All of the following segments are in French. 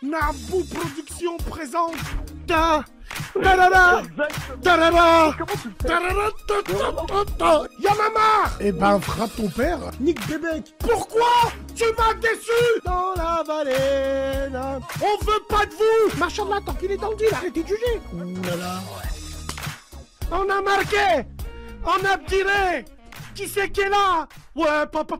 Nabou Production présente ta tarara tarara tarara ta. Y'en a marre. Eh ben frappe ton père, Nick Bébek. Pourquoi tu m'as déçu dans la vallée là. On veut pas de vous. Marchand de là, tant qu'il est dans le deal, arrêtez de juger. Ouh là là. On a marqué. On a tiré. Qui c'est qui est là? Ouais, papa.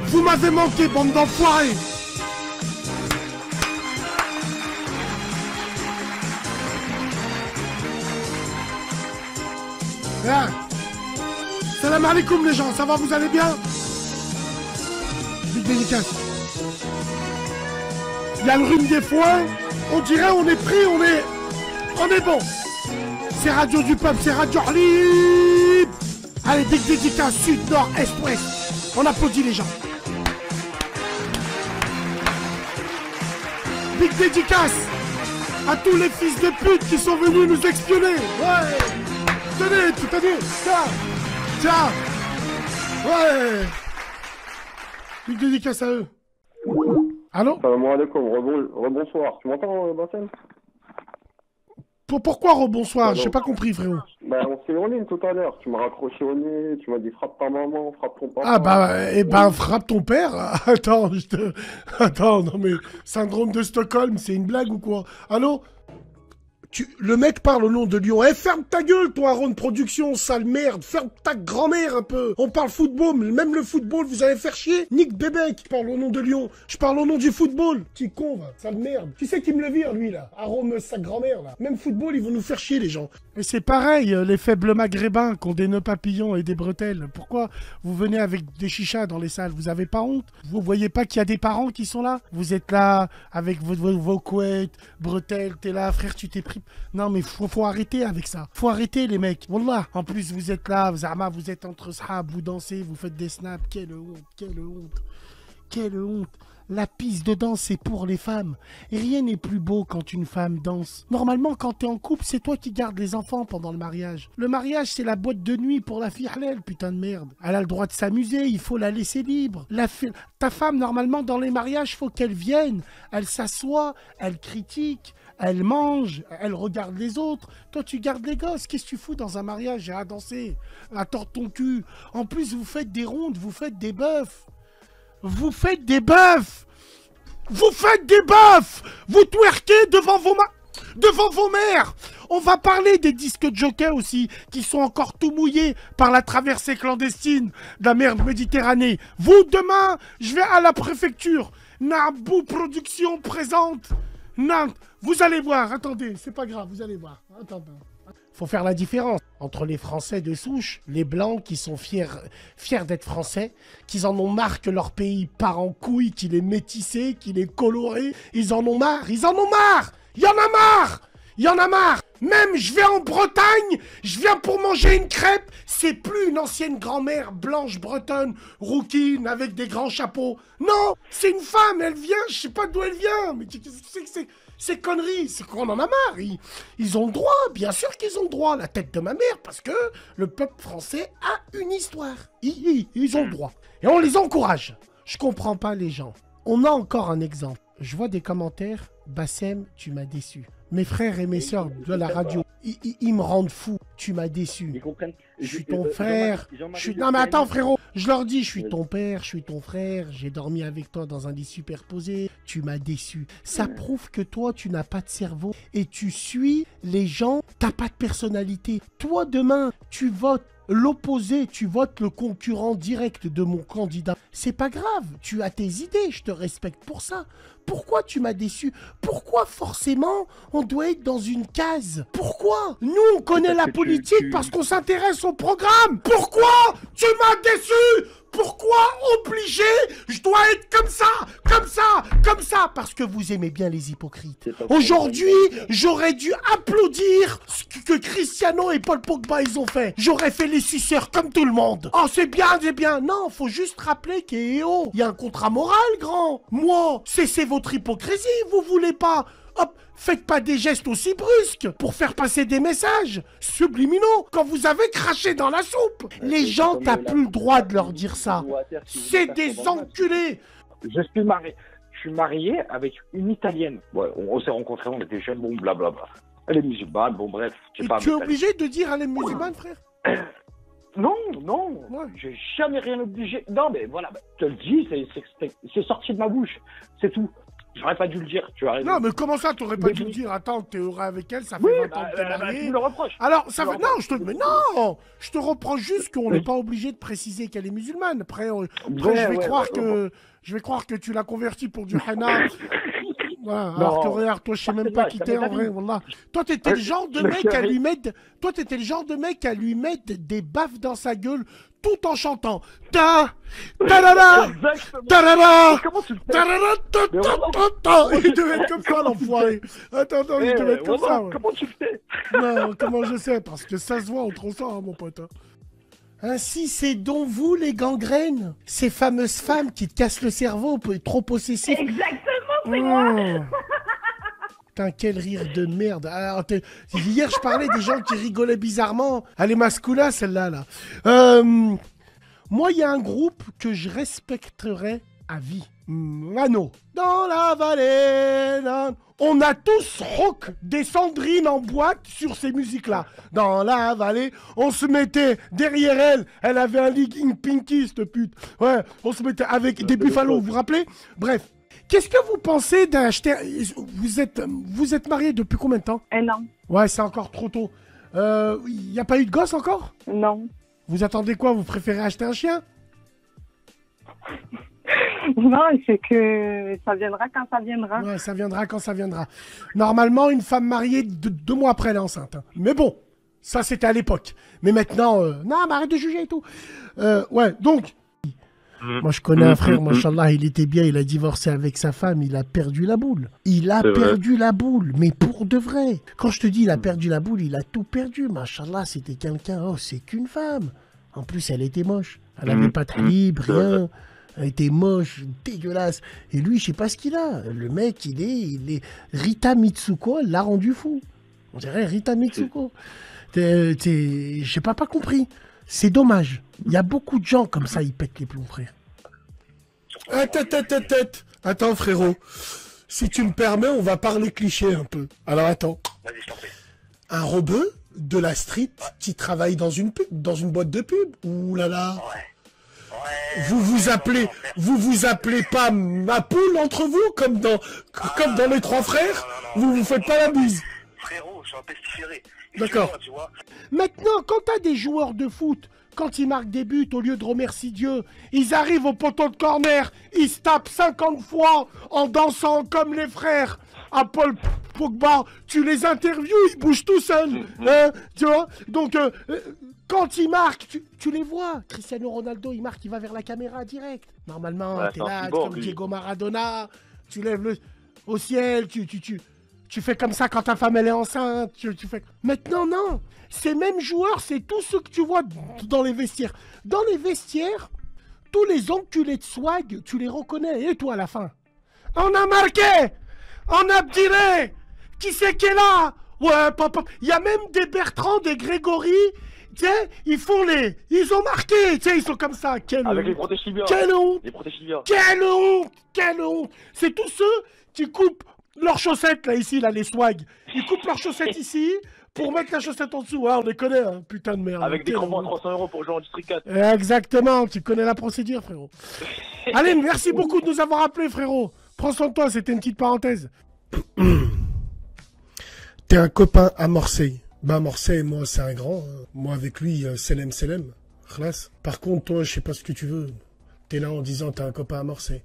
Vous m'avez manqué, bande d'enfoirés! Ah. Salam alaikum les gens, ça va, vous allez bien? Big dédicace. Il y a le rhume des foins, on dirait on est pris, on est bon. C'est Radio du Peuple, c'est Radio Libre. Allez, big dédicace, sud, nord, est, ouest. On applaudit les gens. Big dédicace à tous les fils de pute qui sont venus nous espionner. Ouais. Tenez, tenez. Tiens. Tiens. Ouais. Big dédicace à eux. Allô? Salam alaikum, rebonsoir. Tu m'entends, Bassem? Pourquoi rebonsoir? J'ai pas compris, frérot. Bah, on s'est en ligne tout à l'heure. Tu m'as raccroché au nez, tu m'as dit frappe ta maman, frappe ton papa. Ah bah, eh ben, frappe ton père. Attends, Attends, non mais, syndrome de Stockholm, c'est une blague ou quoi? Allô? Le mec parle au nom de Lyon. Eh, ferme ta gueule, toi, Aaron Production, sale merde. Ferme ta grand-mère un peu. On parle football, même le football, vous allez faire chier. Nick Bébek, je parle au nom de Lyon. Je parle au nom du football. Petit con, va, sale merde. Qui c'est qui me le vire, lui, là? Aaron, sa grand-mère, là. Même football, ils vont nous faire chier, les gens. Et c'est pareil, les faibles maghrébins qui ont des nœuds papillons et des bretelles. Pourquoi vous venez avec des chichas dans les salles? Vous avez pas honte? Vous voyez pas qu'il y a des parents qui sont là? Vous êtes là, avec vos couettes, bretelles, t'es là, frère, tu t'es pris... Non mais faut arrêter avec ça. Faut arrêter les mecs. Wallah. En plus vous êtes là, vous êtes entre sahab, vous dansez, vous faites des snaps. Quelle honte, quelle honte. Quelle honte. La piste de danse c'est pour les femmes. Et rien n'est plus beau quand une femme danse. Normalement quand t'es en couple, c'est toi qui gardes les enfants pendant le mariage. Le mariage c'est la boîte de nuit pour la fille halal, putain de merde. Elle a le droit de s'amuser, il faut la laisser libre. Ta femme normalement dans les mariages, faut qu'elle vienne. Elle s'assoit, elle critique. Elle mange, elle regarde les autres. Toi, tu gardes les gosses. Qu'est-ce que tu fous dans un mariage? J'ai à danser, à tordre ton cul. En plus, vous faites des rondes, vous faites des bœufs. Vous faites des bœufs. Vous faites des bœufs. Vous twerkez devant vos mères. On va parler des disques Joker aussi, qui sont encore tout mouillés par la traversée clandestine de la mer Méditerranée. Vous, demain, je vais à la préfecture. Nabou Production présente. Non, vous allez voir, attendez, c'est pas grave, vous allez voir. Attendez. Faut faire la différence entre les Français de souche, les Blancs qui sont fiers d'être Français, qu'ils en ont marre que leur pays part en couille, qu'il est métissé, qu'il est coloré. Ils en ont marre, ils en ont marre. Il y en a marre. Il y en a marre. Même je vais en Bretagne, je viens pour manger une crêpe. C'est plus une ancienne grand-mère blanche bretonne, rouquine, avec des grands chapeaux. Non, c'est une femme, elle vient, je sais pas d'où elle vient. Mais c'est conneries, c'est qu'on en a marre. Ils ont le droit, bien sûr qu'ils ont le droit, la tête de ma mère, parce que le peuple français a une histoire. Ils ont le droit. Et on les encourage. Je comprends pas les gens. On a encore un exemple. Je vois des commentaires. Bassem, tu m'as déçu. Mes frères et mes sœurs de la radio, ils me rendent fou. Tu m'as déçu. Ils comprennent. Je suis ton frère. Non mais attends frérot, je leur dis, je suis ton père, je suis ton frère, j'ai dormi avec toi dans un lit superposé, tu m'as déçu. Ça prouve que toi, tu n'as pas de cerveau et tu suis les gens, t'as pas de personnalité. Toi, demain, tu votes l'opposé, tu votes le concurrent direct de mon candidat. C'est pas grave, tu as tes idées, je te respecte pour ça. Pourquoi tu m'as déçu? Pourquoi forcément on doit être dans une case? Pourquoi? Nous, on connaît la politique parce qu'on s'intéresse au programme. Pourquoi tu m'as déçu? Pourquoi obligé? Je dois être comme ça, comme ça, comme ça, parce que vous aimez bien les hypocrites. Aujourd'hui, j'aurais dû applaudir ce que Cristiano et Paul Pogba ils ont fait. J'aurais fait les suceurs comme tout le monde. Oh, c'est bien, c'est bien. Non, faut juste rappeler qu'il y a un contrat moral, grand. Moi, cessez votre hypocrisie, vous voulez pas. Hop, faites pas des gestes aussi brusques pour faire passer des messages subliminaux quand vous avez craché dans la soupe. Les gens, t'as plus le droit de leur dire ça. C'est des enculés. Je suis marié avec une Italienne. Ouais, on s'est rencontrés, on était jeunes, bon, blablabla. Elle est musulmane, bon, bref. Et tu es obligé de dire elle est musulmane, frère? Non, ouais. J'ai jamais rien obligé. Non, mais voilà, je te le dis, c'est sorti de ma bouche, c'est tout. J'aurais pas dû le dire, tu as raison. Non, mais comment ça, t'aurais pas dû le dire? Attends, t'es heureux avec elle, ça fait 20 ans que t'es marié. Tu me le reproches. Alors, ça fait... Non, je te reproche juste qu'on n'est pas obligé de préciser qu'elle est musulmane. Après, je vais croire que tu l'as convertie pour du henna. Voilà, alors que regarde, toi, je sais même pas qui t'es en vrai, wallah. Toi, t'étais le genre de mec à lui mettre... Toi, t'étais le genre de mec à lui mettre des baffes dans sa gueule tout en chantant. Ta da Comment tu le fais? Il devait être comme ça, l'enfoiré. Attends, il devait être comme ça. Ouais. Comment tu le fais? Non, comment je sais? Parce que ça se voit, on trop ça, hein, mon pote. Ainsi, c'est donc vous, les gangrènes, ces fameuses femmes qui te cassent le cerveau, trop possessifs. Exactement, c'est moi. Putain, quel rire de merde. Alors, hier, je parlais des gens qui rigolaient bizarrement. Elle est masculin, celle-là. Là. Moi, il y a un groupe que je respecterai à vie. Mano. Dans la vallée. On a tous rock des Sandrine en boîte sur ces musiques-là. Dans la vallée, on se mettait derrière elle. Elle avait un legging pinky, cette pute. Ouais, on se mettait avec des buffalos, vous vous rappelez? Bref. Qu'est-ce que vous pensez d'acheter... Vous êtes mariés depuis combien de temps? 1 an. Ouais, c'est encore trop tôt. Il n'y a pas eu de gosse encore? Non. Vous attendez quoi? Vous préférez acheter un chien? Non, c'est que ça viendra quand ça viendra. Ouais, ça viendra quand ça viendra. Normalement, une femme mariée, 2 mois après, elle est enceinte. Hein. Mais bon, ça c'était à l'époque. Mais maintenant, non, mais arrête de juger et tout. Ouais, donc... Moi, je connais un frère, machallah, il était bien, il a divorcé avec sa femme, il a perdu la boule. Il a perdu la boule, mais pour de vrai. Quand je te dis il a perdu la boule, il a tout perdu. Machallah, c'était quelqu'un, oh, c'est qu'une femme. En plus, elle était moche. Elle n'avait pas de libre, rien. Elle était moche, dégueulasse. Et lui, je sais pas ce qu'il a. Le mec, il est... Rita Mitsuko, elle l'a rendu fou. On dirait Rita Mitsuko. J'ai pas compris. C'est dommage. Il y a beaucoup de gens comme ça, ils pètent les plombs, frère. Attends, frérot. Si tu me permets, on va parler cliché un peu. Alors, attends. Vas-y, je t'en prie. Un rebeu de la street qui travaille dans une pub, dans une boîte de pub. Ouh là là. Ouais. Vous vous appelez pas ma poule entre vous, comme dans les trois frères? Vous faites pas la bise. Frérot, je suis un pestiféré. D'accord. Maintenant, quand t'as des joueurs de foot, quand ils marquent des buts, au lieu de remercier Dieu, ils arrivent au poteau de corner, ils se tapent 50 fois en dansant comme les frères à Paul Pogba. Tu les interviews, ils bougent tout seuls. Hein, tu vois? Donc, quand ils marquent, tu les vois. Cristiano Ronaldo, il marque, il va vers la caméra direct. Normalement, Ouais, t'es c'est un là, cyborg, comme lui. Diego Maradona, tu lèves le au ciel, tu fais comme ça quand ta femme elle est enceinte. Tu fais... Maintenant, non. Ces mêmes joueurs, c'est tous ceux que tu vois dans les vestiaires. Dans les vestiaires, tous les enculés de swag, tu les reconnais. Et toi, à la fin? On a marqué! On a tiré! Qui c'est qui est là? Ouais, papa. Il y a même des Bertrand, des Grégory. Tu sais, ils ont marqué. Tu sais, ils sont comme ça. Quelle Avec les honte. protège-tibias. Quelle honte! Les protège-tibias. Quelle honte! Quelle honte! C'est tous ceux qui coupent leurs chaussettes, là, ici, là, les swags. Ils coupent leurs chaussettes ici pour mettre la chaussette en dessous. Ah, on les connaît, hein, putain de merde. Avec des Quelle crampons à honte. 300 € pour jouer en District 4. Exactement, tu connais la procédure, frérot. Allez, merci beaucoup de nous avoir appelés, frérot. Prends soin de toi, c'était une petite parenthèse. T'es un copain à Marseille. Bah, Morcey, moi, c'est un grand. Hein. Moi, avec lui, Selem Selem. Khlas. Par contre, toi, je sais pas ce que tu veux. T'es là en disant t'as un copain à Morcey.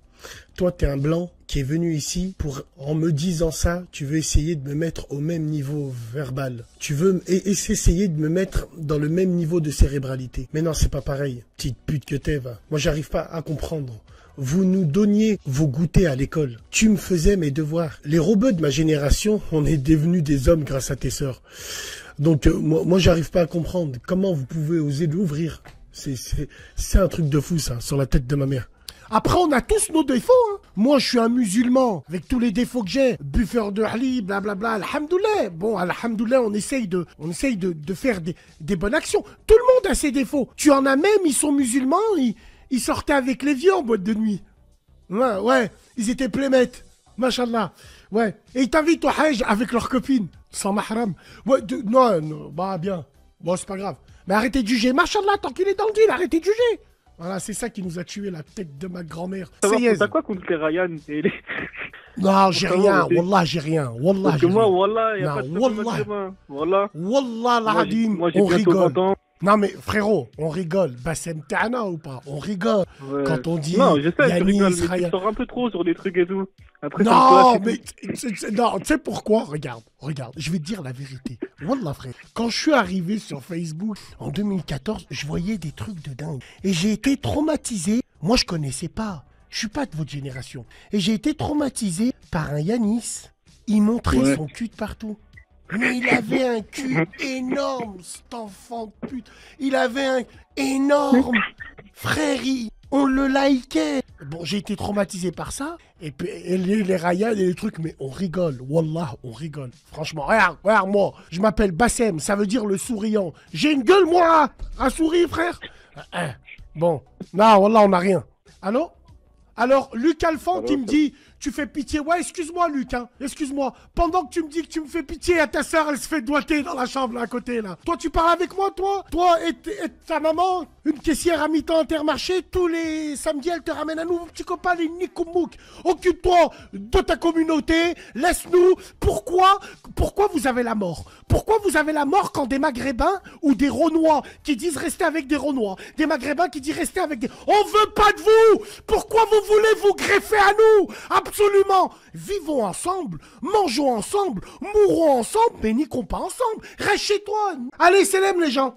Toi, t'es un blanc qui est venu ici pour, en me disant ça, tu veux essayer de me mettre au même niveau verbal. Tu veux essayer de me mettre dans le même niveau de cérébralité. Mais non, c'est pas pareil. Petite pute que t'es, va. Moi, j'arrive pas à comprendre. Vous nous donniez vos goûters à l'école. Tu me faisais mes devoirs. Les robots de ma génération, on est devenus des hommes grâce à tes sœurs. Donc, moi j'arrive pas à comprendre. Comment vous pouvez oser l'ouvrir? C'est un truc de fou, ça, sur la tête de ma mère. Après, on a tous nos défauts. Hein. Moi, je suis un musulman, avec tous les défauts que j'ai. Buffeur de hali, blablabla, alhamdoulilah. Bon, alhamdoulilah, on essaye de faire des bonnes actions. Tout le monde a ses défauts. Tu en as même, ils sont musulmans, ils sortaient avec les vieux en boîte de nuit. Ouais, ils étaient plémettes. Machallah. Ouais. Et ils t'invitent au hajj avec leurs copines. Sans mahram. Ouais, non, bah bien. Bon, c'est pas grave. Mais arrêtez de juger. Machallah, tant qu'il est dans le deal, arrêtez de juger. Voilà, c'est ça qui nous a tué la tête de ma grand-mère. T'as quoi contre les Ryan et les... Non, j'ai rien. Wallah, j'ai rien. Wallah, parce que moi, Wallah, y'a pas de Wallah. Wallah. Wallah, l'Adim. Moi, j'ai on bientôt rigole. 20 ans. Non, mais frérot, on rigole. Bassem Ta'ana ou pas? On rigole. Ouais. Quand on dit. Non, je sais, tu rigoles, mais Ryan... tu sors un peu trop sur des trucs et tout. Après, non, mais. Non, tu sais pourquoi? Regarde. Je vais te dire la vérité. Wallah, frère. Quand je suis arrivé sur Facebook en 2014, je voyais des trucs de dingue. Et j'ai été traumatisé. Moi, je connaissais pas. Je suis pas de votre génération. Et j'ai été traumatisé par un Yanis. Il montrait son cul de partout. Mais il avait un cul énorme, cet enfant de pute. Il avait un énorme. Frère, on le likait. Bon, j'ai été traumatisé par ça. Et puis, les Ryan et les trucs, mais on rigole. Wallah, on rigole. Franchement, regarde, moi. Je m'appelle Bassem, ça veut dire le souriant. J'ai une gueule, moi, à sourire, frère. Bon, non, wallah, on n'a rien. Allô? Alors, Luc Alphand qui me dit, tu fais pitié. Ouais, excuse-moi, Luc, hein. Excuse-moi. Pendant que tu me dis que tu me fais pitié, à ta sœur, elle se fait doigter dans la chambre, là, à côté, là. Toi, tu parles avec moi, toi? Toi et ta maman, une caissière à mi-temps Intermarché, tous les samedis, elle te ramène un nouveau petit copain, les Nikomouk. Occupe-toi de ta communauté, laisse-nous. Pourquoi vous avez la mort? Pourquoi vous avez la mort quand des Maghrébins ou des Renois qui disent rester avec des Renois, des Maghrébins qui disent rester avec des... On veut pas de vous! Pourquoi vous voulez vous greffer à nous? Absolument! Vivons ensemble, mangeons ensemble, mourrons ensemble, mais niquons pas ensemble. Reste chez toi. Allez, Selem les gens.